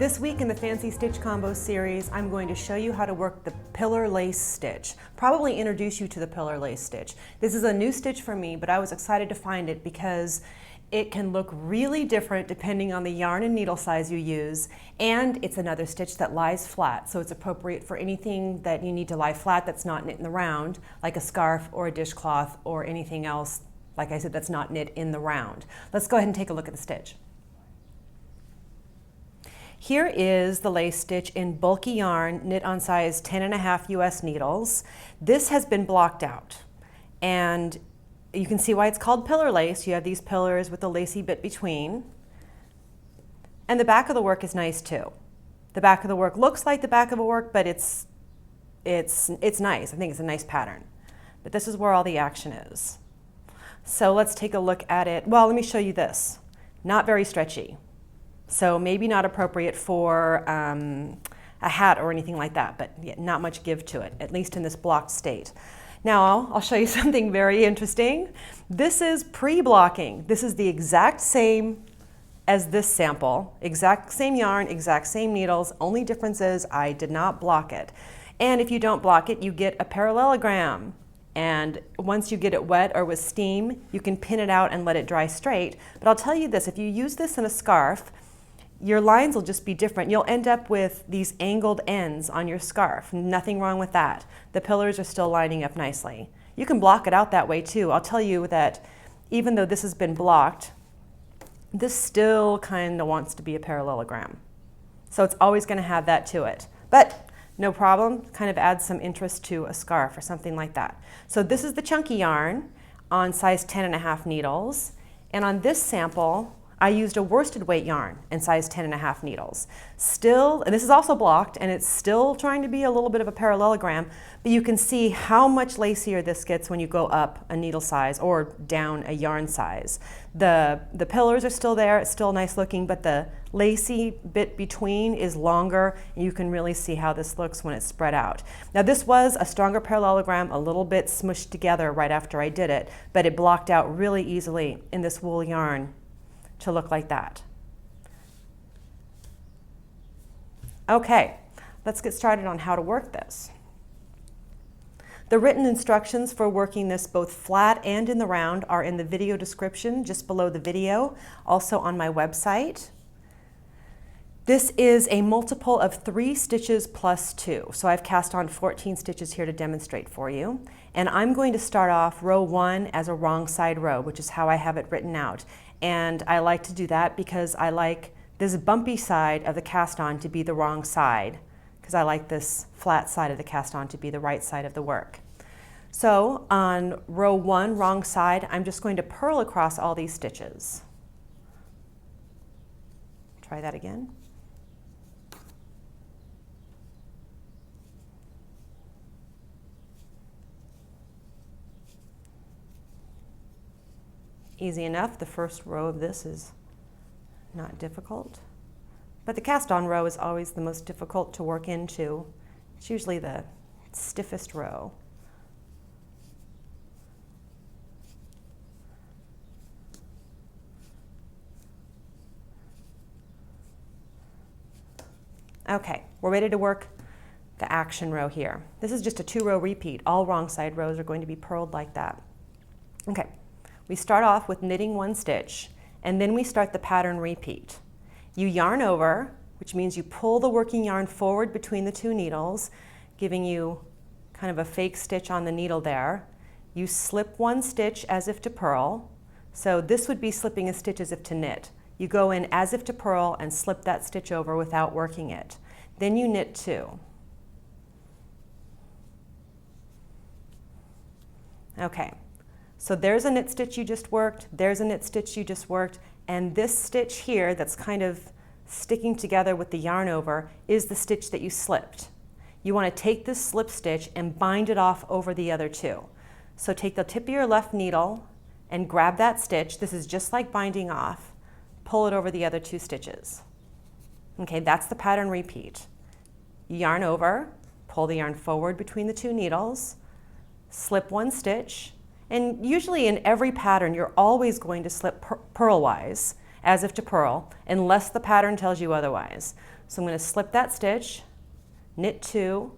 This week in the Fancy Stitch Combo series, I'm going to show you how to work the pillar lace stitch. Probably introduce you to the pillar lace stitch. This is a new stitch for me, but I was excited to find it because it can look really different depending on the yarn and needle size you use, and it's another stitch that lies flat, so it's appropriate for anything that you need to lie flat that's not knit in the round, like a scarf or a dishcloth or anything else, like I said, that's not knit in the round. Let's go ahead and take a look at the stitch. Here is the lace stitch in bulky yarn knit on size 10.5 US needles. This has been blocked out, and you can see why it's called pillar lace. You have these pillars with the lacy bit between. And the back of the work is nice too. The back of the work looks like the back of a work, but it's nice. I think it's a nice pattern. But this is where all the action is. So let's take a look at it. Well, let me show you this. Not very stretchy. So maybe not appropriate for a hat or anything like that, but yeah, not much give to it, at least in this blocked state. Now, I'll show you something very interesting. This is pre-blocking. This is the exact same as this sample. Exact same yarn, exact same needles. Only difference is I did not block it. And if you don't block it, you get a parallelogram. And once you get it wet or with steam, you can pin it out and let it dry straight. But I'll tell you this, if you use this in a scarf, your lines will just be different. You'll end up with these angled ends on your scarf. Nothing wrong with that. The pillars are still lining up nicely. You can block it out that way too. I'll tell you that even though this has been blocked, this still kind of wants to be a parallelogram. So it's always going to have that to it. But no problem, kind of adds some interest to a scarf or something like that. So this is the chunky yarn on size 10.5 needles. And on this sample, I used a worsted weight yarn in size 10.5 needles. Still, and this is also blocked, and it's still trying to be a little bit of a parallelogram, but you can see how much lacier this gets when you go up a needle size or down a yarn size. The pillars are still there, it's still nice looking, but the lacy bit between is longer, and you can really see how this looks when it's spread out. Now this was a stronger parallelogram, a little bit smushed together right after I did it, but it blocked out really easily in this wool yarn to look like that. Okay, let's get started on how to work this. The written instructions for working this both flat and in the round are in the video description just below the video, also on my website. This is a multiple of 3 stitches plus 2. So I've cast on 14 stitches here to demonstrate for you. And I'm going to start off row 1 as a wrong side row, which is how I have it written out. And I like to do that because I like this bumpy side of the cast on to be the wrong side, because I like this flat side of the cast on to be the right side of the work. So on row 1, wrong side, I'm just going to purl across all these stitches. Try that again. Easy enough. The first row of this is not difficult, but the cast on row is always the most difficult to work into. It's usually the stiffest row. Okay, we're ready to work the action row here. This is just a 2-row repeat. All wrong side rows are going to be purled like that. Okay. We start off with knitting 1 stitch, and then we start the pattern repeat. You yarn over, which means you pull the working yarn forward between the 2 needles, giving you kind of a fake stitch on the needle there. You slip 1 stitch as if to purl. So this would be slipping a stitch as if to knit. You go in as if to purl and slip that stitch over without working it. Then you knit 2. Okay. So there's a knit stitch you just worked, there's a knit stitch you just worked, and this stitch here that's kind of sticking together with the yarn over is the stitch that you slipped. You want to take this slip stitch and bind it off over the other 2. So take the tip of your left needle and grab that stitch. This is just like binding off. Pull it over the other 2 stitches. Okay, that's the pattern repeat. You yarn over, pull the yarn forward between the 2 needles, slip 1 stitch, and usually in every pattern you're always going to slip purlwise as if to purl, unless the pattern tells you otherwise. So I'm going to slip that stitch, knit 2,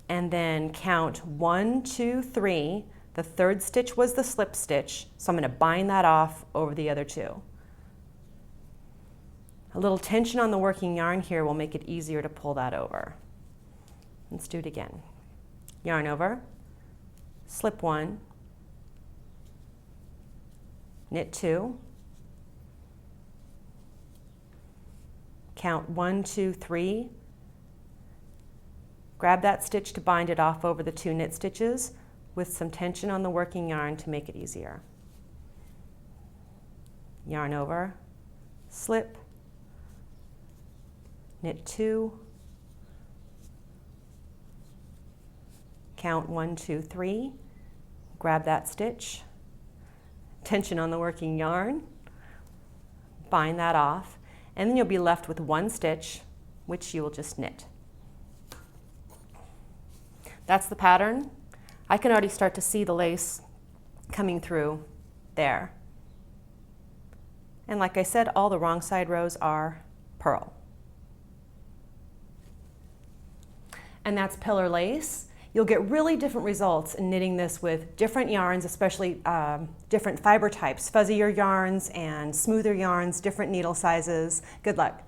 and then count 1, 2, 3. The third stitch was the slip stitch, so I'm going to bind that off over the other 2. A little tension on the working yarn here will make it easier to pull that over. Let's do it again. Yarn over, slip 1, knit 2, count 1, 2, 3, grab that stitch to bind it off over the 2 knit stitches with some tension on the working yarn to make it easier. Yarn over, slip, knit 2, count 1, 2, 3, grab that stitch, tension on the working yarn, bind that off, and then you'll be left with 1 stitch, which you will just knit. That's the pattern. I can already start to see the lace coming through there. And like I said, all the wrong side rows are purl. And that's pillar lace. You'll get really different results in knitting this with different yarns, especially different fiber types, fuzzier yarns and smoother yarns, different needle sizes. Good luck.